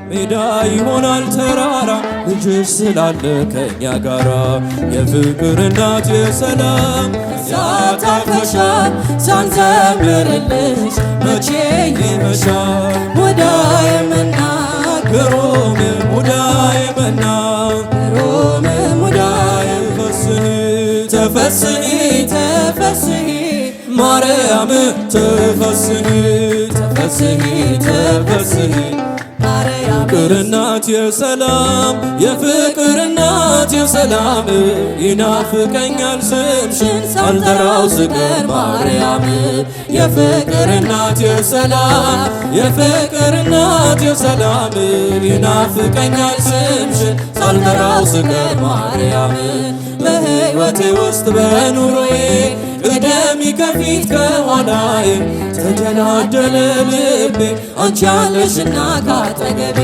ሜዳ ይሆናል ተራራ ልጅሽ ስላለ ከእኛ ጋራ የፍቅር እናት የሰላም ያታፈሻል ሳንዘምርልሽ መቼ ይመሻል ሙዳየ መና ግሩም ሙዳየ መና ግሩም ሙዳየ ተፈስሒ ተፈስሒ ማርያም ተፈስሒ ተፈስሒ ተፈስሒ የፍቅር እናት የሰላም የፍቅር እናት የሰላም ይናፍቀኛል ስምሽን ሳልጠራው ስቀር ማርያም የፍቅር እናት የሰላም የፍቅር እናት የሰላም ይናፍቀኛል ስምሽን ሳልጠራው ስቀር ማርያም በሕይወቴ ውስጥ በኑሮዬ ቅደሚ ከፊት ከኋላዬ ተደላደለ ልቤ አንቺ ያለሽና ካጠገቤ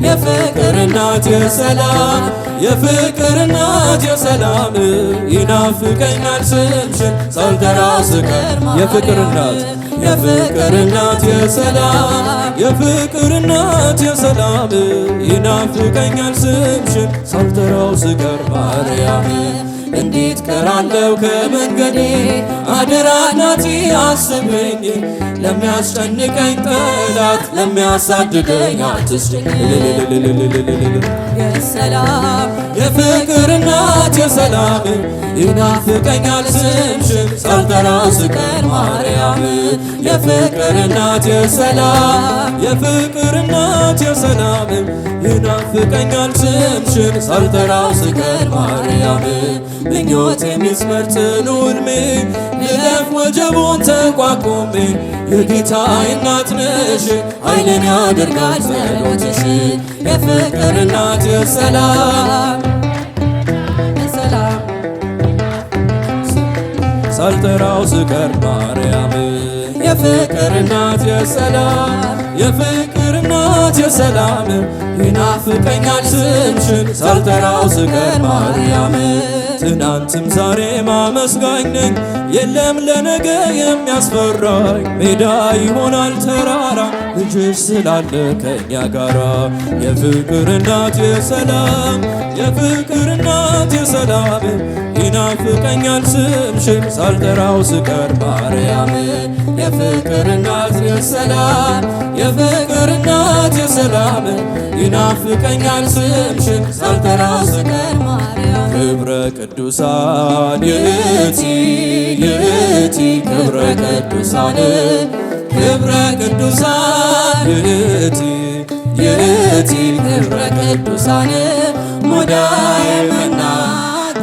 የፍቅር እናት የሰላም የፍቅር እናት የሰላም ይናፍቀኛል ስምሽን ሳልጠራው ስቀር የፍቅር እናት የፍቅር እናት የሰላም የፍቅር እናት የሰላም ይናፍቀኛል ስምሽን ሳልጠራው ስቀር ማርያም እንዴት ቀራለው ከመንገዴ አደራ እናቴ አስበኝ ለሚያስጨንቀኝ ጠላት ለሚያሳድደኝ አትስጭኝ የሰላም የፍቅር እናት የሰላም ይናፍቀኛል ስምሽን ሳልጠራው ስቀር ማርያም የፍቅር እናት የሰላም የፍቅር እናት የሰላም ይናፍቀኛል ስምሽን ሳልጠራው ስቀር ማርያም ምኞቴ የሚስመር ጽኑ ዕድሜ ልለፍ ወጀቡን ተቋቁሜ የጌታዬ እናት ነሽ ኃይሌን ያደርጋል ጸሎትሽ የፍቅር እናት የሰላም የሰላም ሳልጠራው ስቀር ማርያም የፍቅር እናት የሰላም የፍቅር እናት የሰላም ይናፍቀኛል ስምሽን ሳልጠራው ስቀር ማርያም ትናንትም ዛሬም አመስጋኝ ነኝ የለም ለነገ የሚያስፈራኝ ሜዳ ይሆናል ተራራ ልጅሽ ስላለ ከእኛ ጋራ የፍቅር እናት የሰላም የፍቅር እናት የሰላም ይናፍቀኛል ስምሽን ሳልጠራው ስቀር ማርያም የፍቅር እናት የሰላም የፍቅር እናት የሰላም ይናፍቀኛል ስምሽን ሳልጠራው ስቀር ማርያም ክብረ ቅዱሳን ይእቲ ይእቲ ክብረ ቅዱሳን ክብረ ቅዱሳን ይእቲ ይእቲ ክብረ ቅዱሳን ሙዳየ መና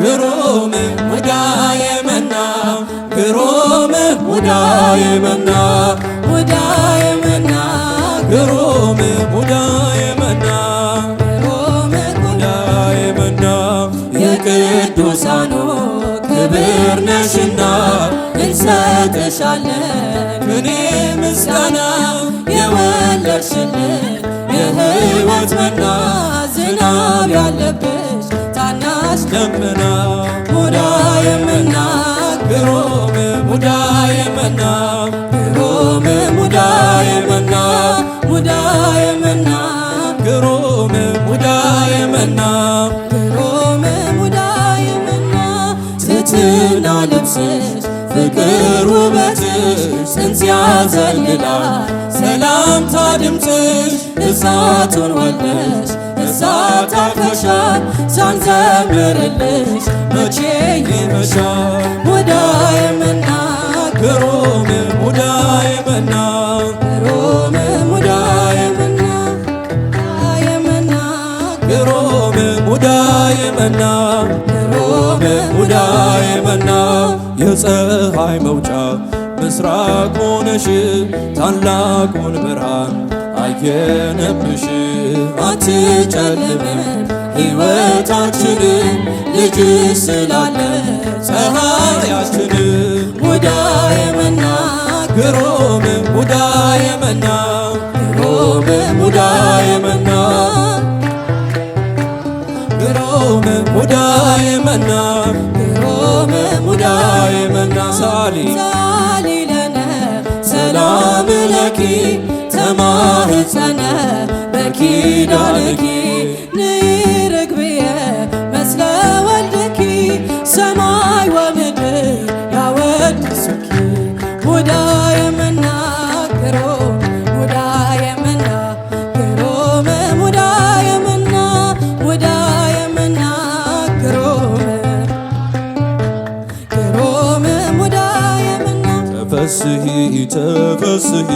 ግሩም ሙዳየ መና ግሩም ሙዳየ መና ሙዳየ መና ግሩም ሙዳየ መና ግሩም ሙዳየ መና የቅዱሳኑ ክብር ነሽና እንሰጥሻለን ከኔ ምስጋና የወለድሽልን የሕይወት መና ዝናብ ያለብሽ ታናሽ ደመና ሙዳየ መና ግሩም ሙዳየ መና ግሩም ሙዳየ መና ሙዳየ መና ግሩም ሙዳየ መና ግሩም ሙዳየ መና ትሕትና ልብስሽ ፍቅር ውበትሽ ጽንስ ያዘልላል ሰላምታ ድምፅሽ እሳቱን ወልደሽ እሳት አልፈሻል ሳንዘምርልሽ መቼ ይመሻል ሙዳየ መና ግሩም ሙዳየ መና ግሩም ሙዳየ መና ሙዳየ መና ግሩም ሙዳየ መና ግሩም ሙዳየ መና የፀሐይ መውጫ ምስራቅ ሆነሽ ታላቁን ብርሃን አየነብሽ አትጨልምም ሕይወታችን ልጅሽ ስላለ ፀሐያችን ሙዳየ መና ግሩም ሙዳየ መና ግሩም ሙዳየ መና ግሩም ሙዳየ መና ግሩም ሙዳየ መና ሳሊ ሳሊ ለነ ሰላም አምለኪ ተማህፀነ በኪዳንኪ ንኢ ርግብየ መስለ ወልድኪ ሰማይ ወምድር ያወድሱኪ ሙዳየ መና ግሩም ሙዳየ መና ግሩም ሙዳየ መና ሙዳየ መና ግሩም ግሩም ሙዳየ መና ተፈስሒ ተፈስሒ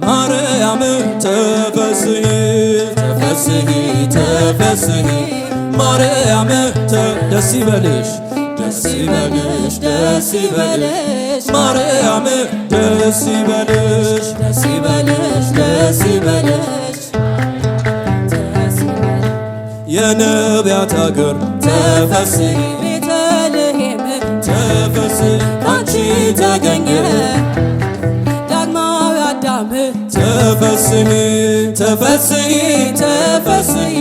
ማርያም ተፈስሒ ተፈስሒ ተፈስሒ ማርያም ደስ ይበልሽ ደስ ይበልሽ ደስ ይበልሽ ማርያም ደስ ይበልሽ ደስ ይበልሽ ደስ ይበልሽ ደስ ይበልሽ የነቢያት አገር ተፈስሒ ቤተልሔም ተፈስሒ ካንቺ ተገኘ ዳግማዊ አዳም ተፈስሒ ተፈስሒ ተፈስሒ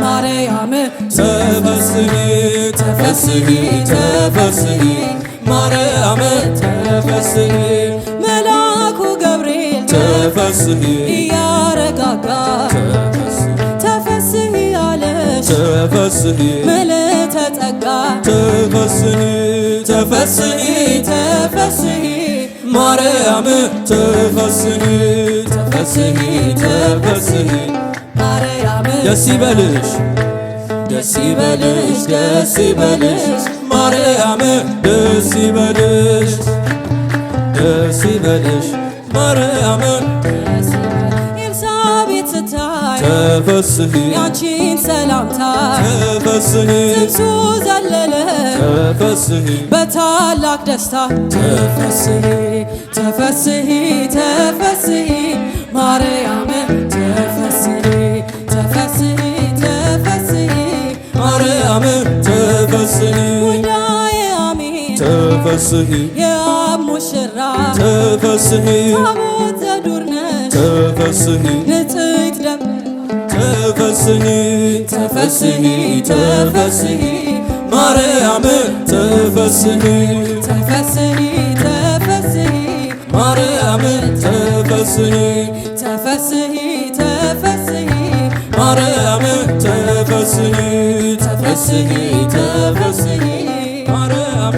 ማርያም ተፈስሒ ተፈስሒ ተፈስሒ ማርያም ተፈስሒ መልአኩ ገብርኤል ተፈስሒ እያረጋጋ ተፈስሒ አለሽ ተፈስሒ ምልዕተ ጸጋ ተፈስሒ ተፈስሒ ተፈስሒ ማርያም ተፈስሒ ተፈስሒ ተፈስሒ ማርያም ደስ ይበልሽ ደስ ይበልሽ ደስ ይበልሽ ማርያም ደስ ይበልሽ ደስ ይበልሽ ማርያም ኤልሳቤጥ ስታይ ተፈስሒ ያንቺን ሰላምታ ተፈስሒ ጽንሱ ዘለለ ተፈስሒ በታላቅ ደስታ ተፈስሒ ተፈስሒ ተፈስሒ ማርያም ተፈስሒ ተፈስሒ ተፈስሒ ማርያም ተፈስሒ ሙዳየ አሜን ተፈስሒ የአብ ሙሽራ ተፈስሒ ታቦት ዘዱር ነሽ ተፈስሒ ንጽሕት ደም ተፈስሒ ተፈስሒ ተፈስሒ ማርያም ተፈስሒ ተፈስሒ ተፈስሒ ማርያም ተፈስሒ ተፈስሒ ተፈስሒ ማርያም ተፈስሒ ተፈስሒ ተፈስሒ ማርያም